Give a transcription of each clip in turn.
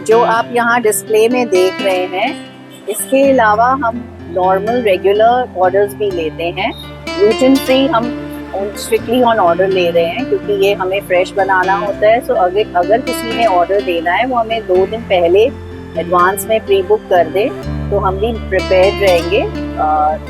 जो आप यहाँ डिस्प्ले में देख रहे हैं, इसके अलावा हम नॉर्मल रेगुलर ऑर्डर्स भी लेते हैं। ग्लूटेन फ्री हम स्ट्रिक्टली ऑन ऑर्डर ले रहे हैं क्योंकि ये हमें फ्रेश बनाना होता है। सो अगर किसी ने ऑर्डर देना है वो हमें 2 दिन पहले एडवांस में प्री बुक कर दे तो हम भी प्रिपेयर्ड रहेंगे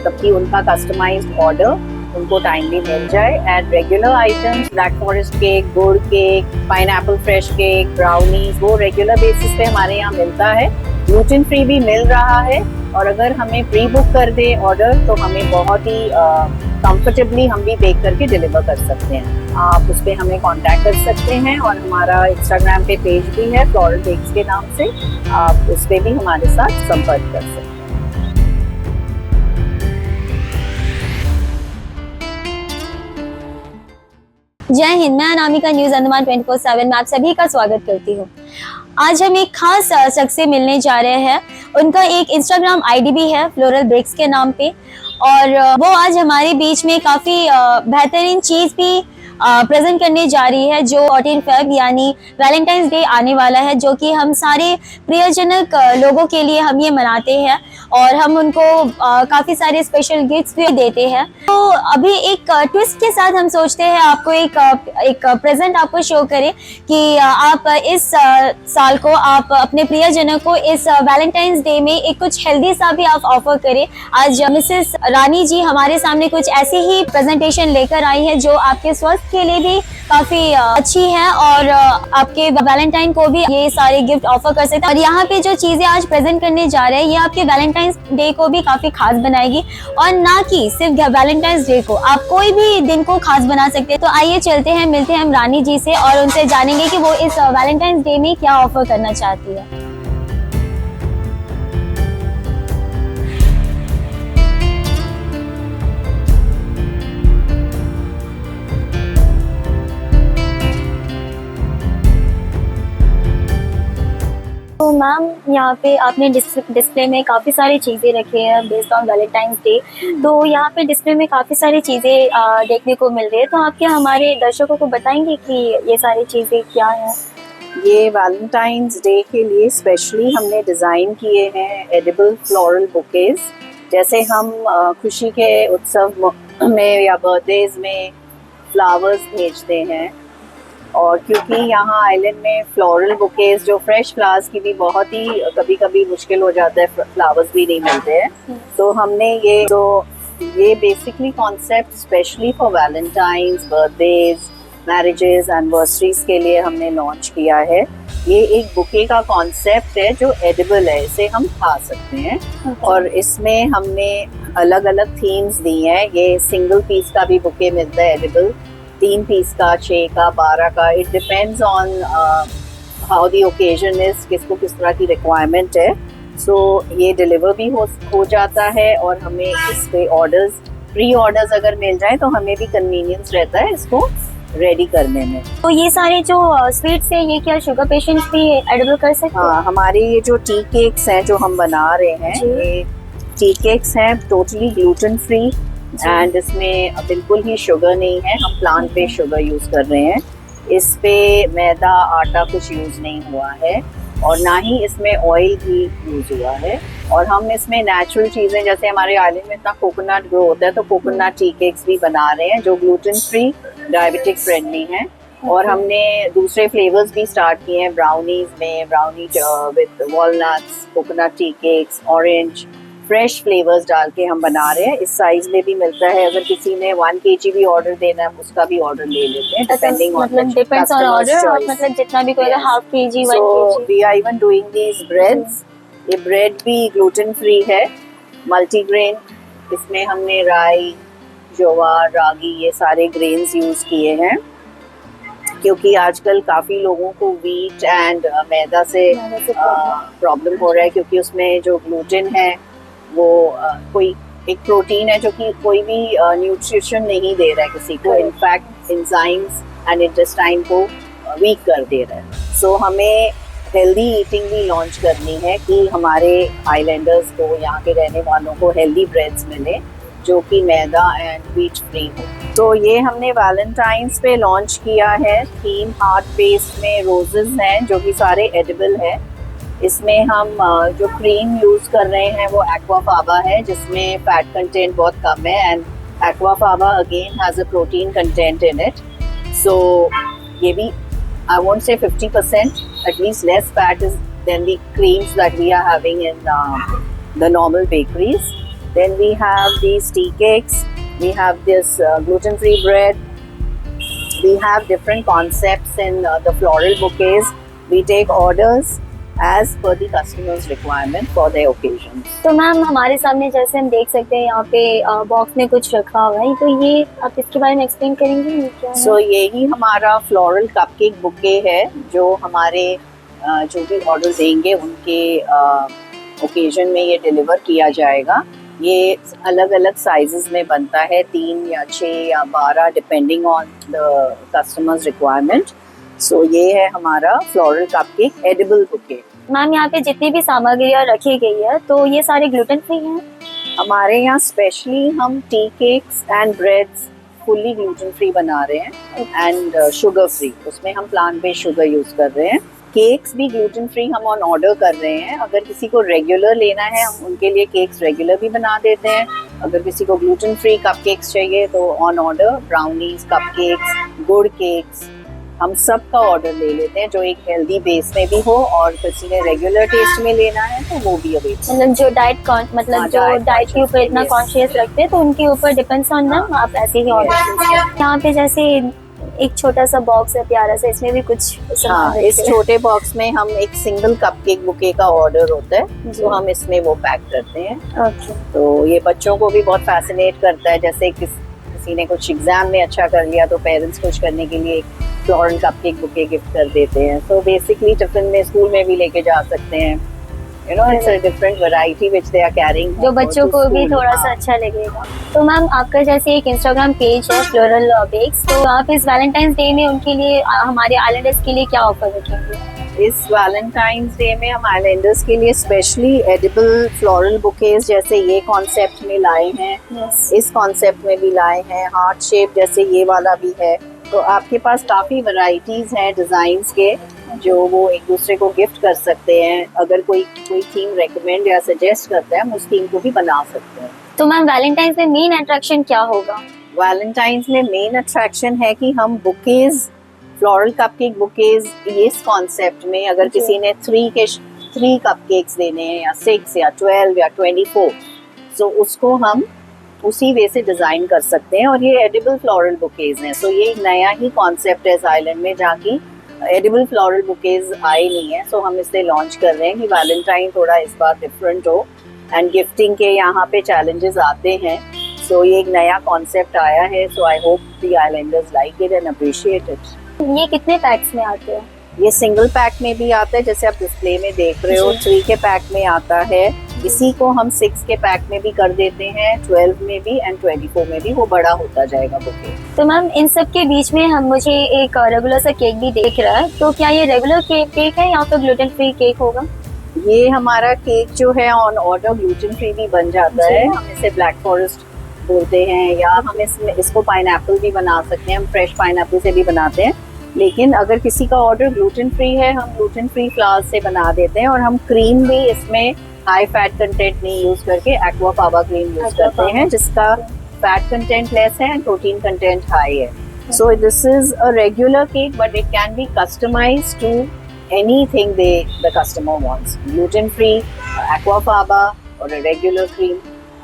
तभी उनका कस्टमाइज्ड ऑर्डर उनको टाइमली मिल जाए। And regular items black forest cake, गुड़ cake, pineapple fresh cake, brownies, वो रेगुलर बेसिस पे हमारे यहाँ मिलता है। ग्लूटेन फ्री भी मिल रहा है और अगर हमें प्री बुक कर दे ऑर्डर तो हमें बहुत ही कंफर्टेबली हम भी बेक करके डिलीवर कर सकते हैं। आप उस पर हमें कांटेक्ट कर सकते हैं और हमारा इंस्टाग्राम पे पेज भी है फ्लोरल बेक्स के नाम से, आप उस पर भी हमारे साथ संपर्क कर सकते हैं। जय हिंद, मैं अनामिका, न्यूज अंडमान 24/7 में आप सभी का स्वागत करती हूँ। आज हम एक खास शख्स से मिलने जा रहे हैं। उनका एक इंस्टाग्राम आईडी भी है फ्लोरल बेक्स के नाम पे और वो आज हमारे बीच में काफी बेहतरीन चीज भी प्रेजेंट करने जा रही है जो 14 फेब यानी वैलेंटाइंस डे आने वाला है, जो कि हम सारे प्रियजनक लोगों के लिए हम ये मनाते हैं और हम उनको काफी सारे स्पेशल गिफ्ट्स भी देते हैं। तो अभी एक ट्विस्ट के साथ हम सोचते हैं आपको एक प्रेजेंट आपको शो करें कि आप इस साल को आप अपने प्रियजनों को इस वैलेंटाइंस डे में एक कुछ हेल्दी सा भी आप ऑफर करें। आज मिसेस रानी जी हमारे सामने कुछ ऐसी ही प्रेजेंटेशन लेकर आई है जो आपके स्वास्थ्य के लिए भी काफी अच्छी है और आपके वैलेंटाइन को भी ये सारे गिफ्ट ऑफर कर सकते हैं। और यहाँ पे जो चीजें आज प्रेजेंट करने जा रहे हैं ये आपके वैलेंटाइंस डे को भी काफी खास बनाएगी और ना कि सिर्फ वैलेंटाइंस डे को, आप कोई भी दिन को खास बना सकते हैं। तो आइए चलते हैं, मिलते हैं हम रानी जी से और उनसे जानेंगे कि वो इस वैलेंटाइंस डे में क्या ऑफर करना चाहती है। तो मैम, यहाँ पे आपने डिस्प्ले में काफ़ी सारी चीज़ें रखी हैं बेस्ड ऑन वैलेंटाइंस डे। तो यहाँ पे डिस्प्ले में काफ़ी सारी चीज़ें देखने को मिल रही है, तो आप क्या हमारे दर्शकों को बताएंगे कि ये सारी चीज़ें क्या हैं? ये वैलेंटाइंस डे के लिए स्पेशली हमने डिज़ाइन किए हैं एडिबल फ्लोरल बुकेज। जैसे हम खुशी के उत्सव में या बर्थडेज में फ्लावर्स भेजते हैं और क्योंकि यहाँ आइलैंड में फ्लोरल बुकेज जो फ्रेश फ्लावर्स की भी बहुत ही कभी कभी मुश्किल हो जाता है, फ्लावर्स भी नहीं मिलते हैं, तो हमने ये basically concept specially for Valentine's, birthdays, marriages, anniversaries के लिए हमने लॉन्च किया है। ये एक बुके का कॉन्सेप्ट है जो एडिबल है, इसे हम खा सकते हैं और इसमें हमने अलग अलग थीम्स दी हैं। ये सिंगल पीस का भी बुके मिलता है एडिबल, 3 पीस का, 6 का, 12 का, it depends on how the occasion is, किसको किस तरह की रिक्वायरमेंट है। सो ये डिलीवर भी हो जाता है और हमें इस पे ऑर्डर्स, प्री ऑर्डर्स अगर मिल जाए तो हमें भी कन्वीनियंस रहता है इसको रेडी करने में। तो ये सारे जो स्वीट्स है ये क्या शुगर पेशेंट्स भी एडिबल कर सकते हैं? हाँ, हमारे ये जो टी केक्स हैं जो हम बना रहे हैं, ये टी केक्स हैं टोटली ग्लूटेन फ्री एंड इसमें बिल्कुल ही शुगर नहीं है, हम प्लांट बेस्ड शुगर यूज कर रहे हैं। इस पे मैदा, आटा कुछ यूज नहीं हुआ है और ना ही इसमें ऑयल भी यूज हुआ है। और हम इसमें नेचुरल चीजें, जैसे हमारे आइलैंड में इतना कोकोनट ग्रो होता है तो कोकोनट टी केक्स भी बना रहे हैं जो ग्लूटेन फ्री, डायबिटिक फ्रेंडली हैं। और हमने दूसरे फ्लेवर्स भी स्टार्ट किए हैं ब्राउनीज में, brownie with walnuts, coconut tea cakes, orange, fresh flavours डाल के हम बना रहे हैं। इस साइज में भी मिलता है, अगर किसी ने 1 kg भी ऑर्डर देना है उसका भी ऑर्डर ले लेते हैं depending on depends on order, मतलब जितना भी कोई half kg, 1 kg। We are even doing these breads. ये ब्रेड भी ग्लूटेन फ्री है, मल्टीग्रेन। इसमें हमने राई, ज्वार, रागी, ये सारे ग्रेन्स यूज किए हैं क्योंकि आजकल काफ़ी लोगों को वीट एंड मैदा से प्रॉब्लम हो रहा है क्योंकि उसमें जो ग्लूटेन है वो कोई एक प्रोटीन है जो कि कोई भी न्यूट्रिशन नहीं दे रहा है किसी को, इनफैक्ट एंजाइम्स एंड इंटेस्टाइन को वीक कर दे रहा है। सो हमें हेल्दी ईटिंग भी लॉन्च करनी है कि हमारे आइलैंडर्स को, यहाँ के रहने वालों को हेल्दी ब्रेड्स मिले जो कि मैदा एंड व्हीट फ्री हो। तो ये हमने वैलेंटाइंस पे लॉन्च किया है। थीम हार्ट पेस्ट में रोजेस हैं जो कि सारे एडिबल है इसमें हम जो क्रीम यूज़ कर रहे हैं वो एक्वाफाबा है, जिसमें फैट कंटेंट बहुत कम है, and aquafaba again has a protein content in it. So ये भी I won't say 50%, at least less fat is than the creams that we are having in the normal bakeries. Then we have these tea cakes, we have this gluten-free bread, we have different concepts in the floral bouquets. We take orders as per the customer's requirement for their occasions. तो ma'am हमारे सामने जैसे हम देख सकते हैं यहाँ पे बॉक्स में कुछ रखा हुआ है, तो ये आप इसके बारे में एक्सप्लेन करेंगे ये क्या है? So यही हमारा फ्लोरल कपकेक बुके है, जो हमारे जो भी ऑर्डर देंगे उनके ओकेजन में ये डिलीवर किया जाएगा. ये अलग अलग साइजेस में बनता है, 3 या 6 या 12 depending on the customer's requirement. So ये है हमारा floral cupcake edible bouquet. Ma'am यहाँ पे जितनी भी सामग्रियाँ रखी गई है तो ये सारे ग्लूटेन फ्री हैं? हमारे यहाँ स्पेशली हम tea cakes and breads fully gluten free बना रहे हैं एंड शुगर फ्री. उसमें हम प्लांट बेस्ड शुगर यूज कर रहे हैं. केक्स भी ग्लूटेन फ्री हम ऑन ऑर्डर कर रहे हैं. अगर किसी को रेगुलर लेना है हम उनके लिए केक्स रेगुलर भी बना देते हैं. अगर किसी को ग्लूटेन फ्री कपकेक्स चाहिए तो ऑन ऑर्डर ब्राउनीज, कपकेक्स, गुड़ केक्स, हम सब का ऑर्डर ले लेते हैं, जो एक हेल्दी बेस में भी हो, और किसी ने रेगुलर टेस्ट में लेना है तो वो भी अवेलेबल. मतलब जो डाइट के ऊपर इतना कॉन्शियस रखते हैं तो उनके ऊपर डिपेंड्स ऑन देम, आप ऐसे ही ऑर्डर कीजिए. यहाँ पे जैसे एक छोटा सा बॉक्स है प्यारा सा, इसमें भी कुछ सामान इस छोटे बॉक्स में हम एक सिंगल कपकेक बुके का ऑर्डर होता है, तो हम इसमें वो पैक करते हैं. ओके. तो ये बच्चों को भी बहुत फैसिनेट करता है. जैसे किसी ने कुछ एग्जाम में अच्छा कर लिया तो पेरेंट्स कुछ करने के लिए फ्लोरल कपकेक बुके गिफ्ट कर देते हैं. सो बेसिकली टिफिन में, स्कूल में भी लेके जा सकते हैं. You know, it's a different variety which they are carrying, जो बच्चों को भी थोड़ा सा अच्छा लगेगा. तो मैम आपका जैसे एक इंस्टाग्राम पेज है फ्लोरल बेक्स, तो आप इस वैलेंटाइंस डे में उनके लिए, हमारे आइलैंडर्स के लिए क्या ऑफर रखेंगे? इस वैलेंटाइंस डे में हम आइलैंडर्स के लिए स्पेशली एडिबल फ्लोरल बुकेज जैसे ये कॉन्सेप्ट में लाए हैं. इस कॉन्सेप्ट में भी लाए हैं. हार्ट शेप जैसे ये वाला भी है. तो आपके पास काफ़ी वैरायटीज़ हैं डिज़ाइंस के, जो वो एक दूसरे को गिफ्ट कर सकते हैं. अगर कोई थीम रेकमेंड या सजेस्ट करता है हम उस थीम को भी बना सकते हैं. तो मैम वैलेंटाइंस में मेन अट्रैक्शन क्या होगा? वैलेंटाइंस में मेन अट्रैक्शन है कि हम बुकेज, फ्लोरल कपकेक बुकेज, इस कॉन्सेप्ट में अगर किसी ने 3 कपकेक्स देने हैं या 6 या 12 या 24, तो उसको हम उसी वे से डिज़ाइन कर सकते हैं. और ये एडिबल फ्लोरल बुकेज हैं. सो ये एक नया ही कॉन्सेप्ट है इस आइलैंड में, जहाँ की एडिबल फ्लोरल बुकेज आए नहीं है. सो हम इसे लॉन्च कर रहे हैं कि वैलेंटाइन थोड़ा इस बार डिफरेंट हो, एंड गिफ्टिंग के यहाँ पे चैलेंजेस आते हैं. सो ये एक नया कॉन्सेप्ट आया है. So I hope the islanders like it and appreciate it. ये कितने पैक्स में आते हैं? ये सिंगल पैक में भी आता है, जैसे आप डिस्प्ले में देख रहे हो. 3 के पैक में आता है. इसी को हम 6 के पैक में भी कर देते हैं, 12 में भी एंड 24 में भी. वो बड़ा होता जाएगा बुके. तो मैम इन सब के बीच में हम मुझे एक रेगुलर सा केक भी देख रहा है, तो क्या ये रेगुलर केक है या तो ग्लूटेन फ्री केक होगा? ये हमारा केक जो है ऑन ऑर्डर ग्लूटेन फ्री भी बन जाता है. हम इसे ब्लैक फॉरेस्ट बोलते हैं, या हम इसको पाइनएप्पल भी बना सकते हैं. हम फ्रेश पाइनएप्पल से भी बनाते हैं. लेकिन अगर किसी का ऑर्डर ग्लूटेन फ्री है, हम ग्लूटेन फ्री फ्लावर से बना देते हैं. और हम क्रीम भी इसमें हाई फैट कंटेंट नहीं यूज करके एक्वाफाबा क्रीम यूज करते हैं, जिसका फैट कंटेंट लेस है एंड प्रोटीन कंटेंट हाई है. So this is a regular cake, but it can be customized to anything the customer wants. Gluten free, aquafaba और regular cream.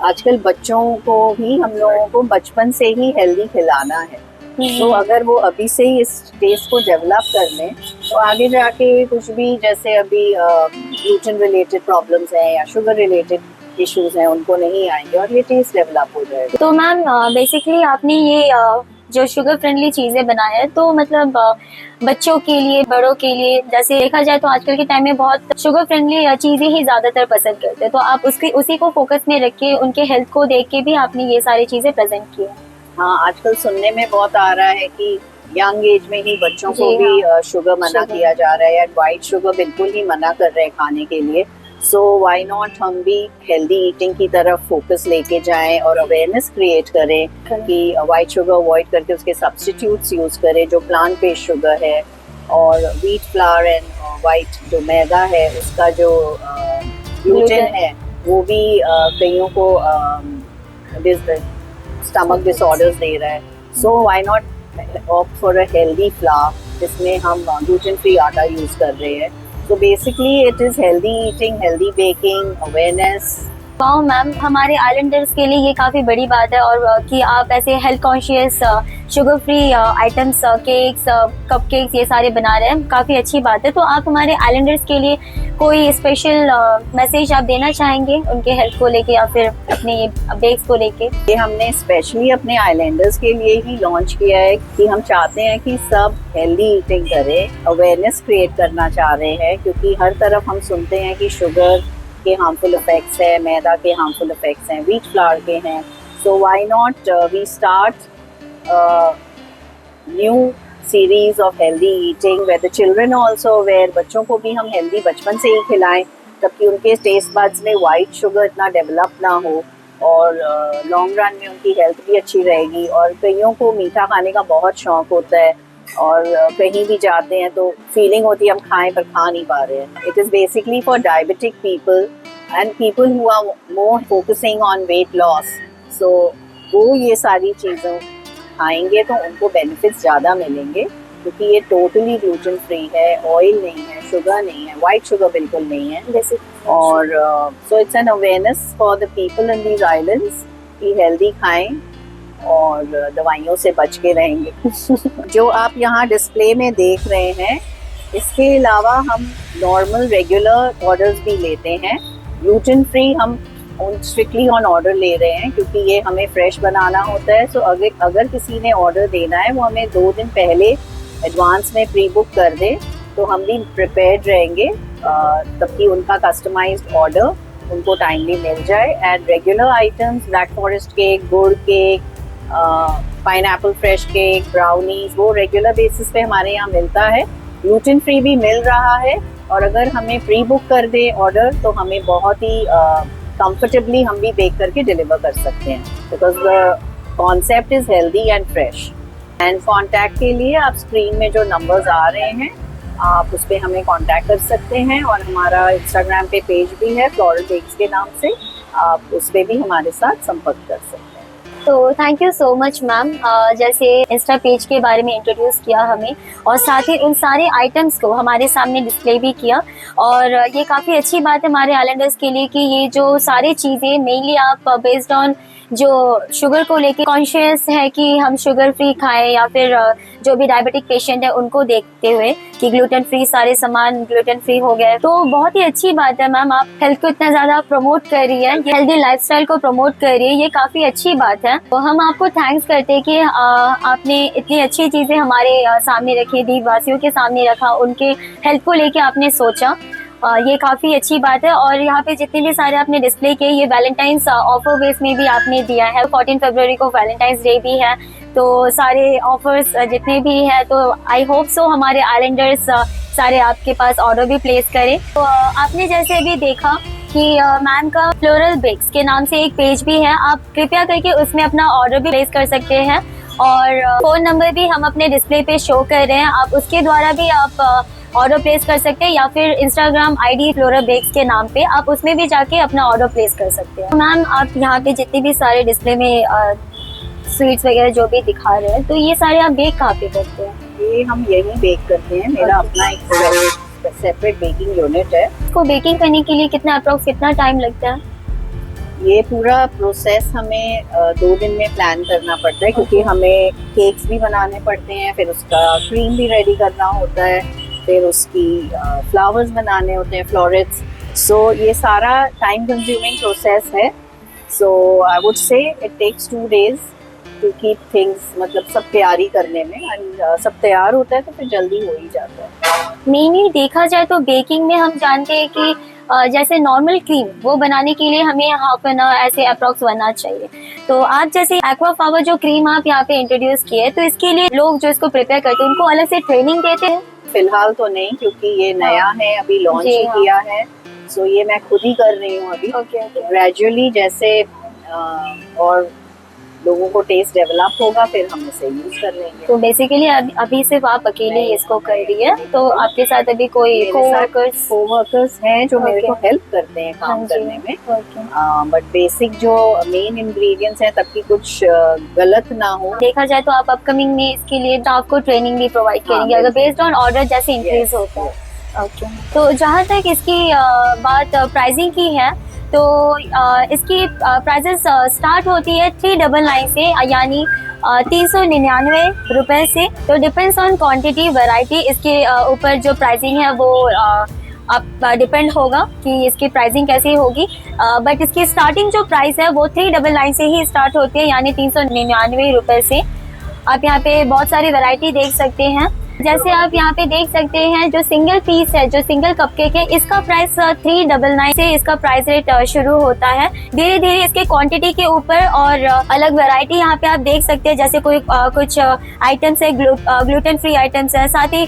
आजकल बच्चों को भी हम लोगों को बचपन से ही हेल्दी खिलाना है. तो अगर वो अभी से ही इस टेस्ट को डेवलप कर लें तो आगे जाके कुछ भी, जैसे अभी ग्लूटेन रिलेटेड प्रॉब्लम्स हैं या शुगर रिलेटेड इश्यूज हैं, उनको नहीं आएंगे और ये टेस्ट डेवलप हो जाएगा. तो मैम बेसिकली आपने ये जो शुगर फ्रेंडली चीज़ें बनाया है, तो मतलब बच्चों के लिए, बड़ों के लिए, जैसे देखा जाए तो आजकल के टाइम में बहुत शुगर फ्रेंडली चीज़ें ही ज़्यादातर पसंद करते हैं. तो आप उसी को फोकस में रख के, उनके हेल्थ को देख के भी आपने ये सारी चीज़ें प्रेजेंट की है. हाँ, आजकल सुनने में बहुत आ रहा है कि यंग एज में ही बच्चों को भी शुगर मना किया जा रहा है, या वाइट शुगर बिल्कुल ही मना कर रहे हैं खाने के लिए. सो व्हाई नॉट हम भी हेल्दी ईटिंग की तरफ फोकस लेके जाएं और अवेयरनेस क्रिएट करें कि वाइट शुगर अवॉइड करके उसके सब्स्टिट्यूट्स यूज करें जो प्लांट बेस्ड शुगर है, और व्हीट फ्लावर एंड वाइट जो मैदा है उसका जो ग्लूटेन है वो भी कईयों को स्टमक डिसऑर्डर्स दे रहा है. सो why not opt for a healthy flower जिसमें हम ग्लूटेन फ्री आटा यूज कर रहे हैं. So basically it is healthy eating, healthy baking, awareness. Wow ma'am, हमारे आइलैंडर्स के लिए ये काफ़ी बड़ी बात है और कि आप ऐसे health conscious sugar free items cakes cupcakes ये सारे बना रहे हैं, काफ़ी अच्छी बात है. तो आप हमारे आइलैंडर्स के लिए कोई स्पेशल मैसेज आप देना चाहेंगे उनके हेल्थ को लेके या फिर अपने ये बेक्स को लेके? ये हमने स्पेशली अपने आइलैंडर्स के लिए ही लॉन्च किया है कि हम चाहते हैं कि सब हेल्दी ईटिंग करें, अवेयरनेस क्रिएट करना चाह रहे हैं क्योंकि हर तरफ हम सुनते हैं कि शुगर के हार्मफुल इफेक्ट्स है, मैदा के हार्मफुल इफेक्ट्स हैं, व्हीट फ्लावर के हैं. So why not we start new series of healthy eating where the children also aware. बच्चों को भी हम हेल्दी बचपन से ही खिलाएं ताकि उनके टेस्ट बड्स में वाइट शुगर इतना डेवलप ना हो और लॉन्ग रन में उनकी हेल्थ भी अच्छी रहेगी. और कईयों को मीठा खाने का बहुत शौक होता है और कहीं भी जाते हैं तो फीलिंग होती है हम खाएं पर खा नहीं पा रहे हैं. It is basically for diabetic people and people who are more focusing on weight loss. So वो ये सारी चीज़ें खाएंगे तो उनको बेनिफिट्स ज़्यादा मिलेंगे क्योंकि ये टोटली ग्लूटेन फ्री है, ऑयल नहीं है, शुगर नहीं है, वाइट शुगर बिल्कुल नहीं है जैसे. और so it's an awareness for the people in these islands कि हेल्दी खाएं और दवाइयों से बच के रहेंगे. जो आप यहाँ डिस्प्ले में देख रहे हैं इसके अलावा हम नॉर्मल रेगुलर ऑर्डर्स भी लेते हैं. ग्लूटेन फ्री हम स्ट्रिक्टली ऑन ऑर्डर ले रहे हैं क्योंकि ये हमें फ्रेश बनाना होता है. सो अगर किसी ने ऑर्डर देना है वो हमें 2 दिन पहले एडवांस में प्री बुक कर दे तो हम भी प्रिपेयर्ड रहेंगे तब उनका कस्टमाइज्ड ऑर्डर उनको टाइमली मिल जाए. And regular items black forest cake, गुड़ cake, pineapple fresh cake, brownies वो रेगुलर बेसिस पे हमारे यहाँ मिलता है. ग्लूटेन फ्री भी मिल रहा है और अगर हमें प्री बुक कर दे ऑर्डर तो हमें बहुत ही कंफर्टेबली हम भी बेक करके डिलीवर कर सकते हैं because the concept is healthy and fresh. And contact के लिए आप स्क्रीन में जो नंबर्स आ रहे हैं आप उस पर हमें कॉन्टैक्ट कर सकते हैं और हमारा इंस्टाग्राम पे पेज भी है फ्लोरल बेक्स के नाम से, आप उस पर भी हमारे साथ संपर्क कर सकते हैं. तो thank you so much ma'am, जैसे इंस्टा पेज के बारे में इंट्रोड्यूस किया हमें और साथ ही उन सारे आइटम्स को हमारे सामने डिस्प्ले भी किया. और ये काफ़ी अच्छी बात है हमारे आइलैंडर्स के लिए कि ये जो सारी चीज़ें मेनली आप बेस्ड ऑन जो शुगर को लेके कॉन्शियस है कि हम शुगर फ्री खाएं या फिर जो भी डायबिटिक पेशेंट है उनको देखते हुए कि ग्लूटेन फ्री सारे सामान ग्लूटेन फ्री हो गए. तो बहुत ही अच्छी बात है मैम, आप हेल्थ को इतना ज़्यादा प्रमोट कर रही है, हेल्दी लाइफस्टाइल को प्रमोट कर रही है, ये काफ़ी अच्छी बात है. तो हम आपको थैंक्स करते हैं कि आपने इतनी अच्छी चीज़ें हमारे सामने रखी, दीपवासियों के सामने रखा, उनके हेल्थ को लेके आपने सोचा, ये काफ़ी अच्छी बात है. और यहाँ पे जितने भी सारे आपने डिस्प्ले किए ये वैलेंटाइंस ऑफर बेस में भी आपने दिया है. 14 फरवरी को वैलेंटाइंस डे भी है तो सारे ऑफर्स जितने भी हैं तो आई होप सो हमारे आइलैंडर्स सारे आपके पास ऑर्डर भी प्लेस करें. तो आपने जैसे अभी देखा कि मैम का फ्लोरल बेक्स के नाम से एक पेज भी है, आप कृपया करके उसमें अपना ऑर्डर भी प्लेस कर सकते हैं और फ़ोन नंबर भी हम अपने डिस्प्ले पे शो कर रहे हैं, आप उसके द्वारा भी आप ऑर्डर प्लेस कर सकते हैं या फिर इंस्टाग्राम आईडी फ्लोरल बेक्स के नाम पे आप उसमें भी जाके अपना ऑर्डर प्लेस कर सकते हैं. मैम आप यहाँ पे जितने भी सारे डिस्प्ले में स्वीट्स वगैरह जो भी दिखा रहे हैं तो ये सारे आप बेक कहाँ पे करते हैं? ये हम यही बेक करते हैं, मेरा अपना एक सेपरेट बेकिंग यूनिट है. इसको बेकिंग करने के लिए कितना टाइम लगता है? ये पूरा प्रोसेस हमें 2 दिन में प्लान करना पड़ता है क्योंकि हमें केक्स भी बनाने पड़ते हैं, फिर उसका क्रीम भी रेडी करना होता है, फिर उसकी फ्लावर्स बनाने होते हैं, फ्लोरेट्स. सो ये सारा टाइम कंज्यूमिंग प्रोसेस है. So I would say it takes 2 days to keep things, मतलब सब तैयारी करने में. एंड सब तैयार होता है तो फिर जल्दी हो ही जाता है. मेनली देखा जाए तो बेकिंग में हम जानते हैं कि जैसे नॉर्मल क्रीम वो बनाने के लिए हमें हाफ एन आवर ऐसे अप्रॉक्स बनना चाहिए. तो आप जैसे एक्वा फ्लावर जो क्रीम आप यहाँ पे इंट्रोड्यूस किए तो इसके लिए लोग जो इसको प्रिपेयर करते हैं उनको अलग से ट्रेनिंग देते हैं? फिलहाल तो नहीं क्योंकि ये नया है, अभी लॉन्च ही किया है. सो ये मैं खुद ही कर रही हूँ अभी. ग्रेजुअली जैसे और लोगों को टेस्ट डेवलप होगा फिर हम इसे यूज कर लेंगे। तो बेसिकली अभी सिर्फ आप अकेले ही इसको कर रही है, तो आपके साथ अभी कोई कोवर्कर्स हैं जो मेरे को हेल्प करते हैं काम हाँ करने में, बट बेसिक जो मेन इंग्रेडिएंट्स हैं ताकि कुछ गलत ना हो। देखा जाए तो आप अपकमिंग में इसके लिए स्टाफ को ट्रेनिंग भी प्रोवाइड करेंगे अगर बेस्ड ऑन ऑर्डर जैसे इंक्रीज होता है। ओके, तो जहाँ तक इसकी बात प्राइसिंग की है तो इसकी प्राइसेस स्टार्ट होती है 399 से, यानी 399 रुपए से। तो डिपेंड्स ऑन क्वांटिटी वैरायटी, इसके ऊपर जो प्राइसिंग है वो आप डिपेंड होगा कि इसकी प्राइसिंग कैसी होगी, बट इसकी स्टार्टिंग जो प्राइस है वो 399 से ही स्टार्ट होती है, यानी 399 रुपए से। आप यहाँ पे बहुत सारी वैरायटी देख सकते हैं, जैसे आप यहाँ पे देख सकते हैं जो सिंगल पीस है, जो सिंगल कपकेक है, इसका प्राइस 399 से इसका प्राइस रेट शुरू होता है। धीरे धीरे इसके क्वांटिटी के ऊपर और अलग वैरायटी यहाँ पे आप देख सकते हैं, जैसे कोई कुछ आइटम्स है, ग्लूटेन फ्री आइटम्स है। साथ ही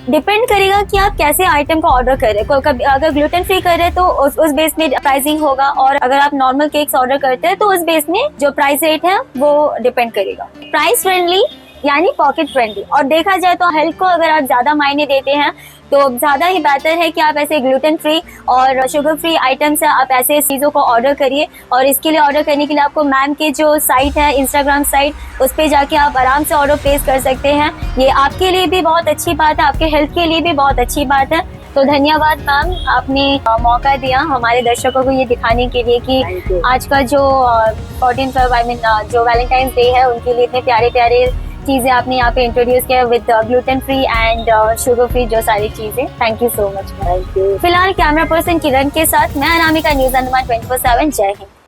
डिपेंड करेगा कि आप कैसे आइटम को ऑर्डर करें। अगर ग्लूटेन फ्री कर रहे हैं तो उस बेस में प्राइसिंग होगा, और अगर आप नॉर्मल केक्स ऑर्डर करते हैं तो उस बेस में जो प्राइस रेट है वो डिपेंड करेगा। प्राइस फ्रेंडली यानी पॉकेट फ्रेंडली, और देखा जाए तो हेल्थ को अगर आप ज्यादा मायने देते हैं तो ज्यादा ही बेहतर है कि आप ऐसे ग्लूटेन फ्री और शुगर फ्री आइटम्स है, आप ऐसे चीजों को ऑर्डर करिए। और इसके लिए ऑर्डर करने के लिए आपको मैम के जो साइट है, इंस्टाग्राम साइट, उस पर जाके आप आराम से ऑर्डर प्लेस कर सकते हैं। ये आपके लिए भी बहुत अच्छी बात है, आपके हेल्थ के लिए भी बहुत अच्छी बात है। तो धन्यवाद मैम, आपने मौका दिया हमारे दर्शकों को ये दिखाने के लिए कि आज का जो 14 फरवरी जो वैलेंटाइंस डे है उनके लिए इतने प्यारे प्यारे चीजें आपने यहाँ पे इंट्रोड्यूस किया with gluten free and sugar free जो सारी चीजें। Thank you so much. Thank you. फिलहाल कैमरा पर्सन किरण के साथ मैं अनामिका, न्यूज़ अंडमान 24/7। जय हिंद।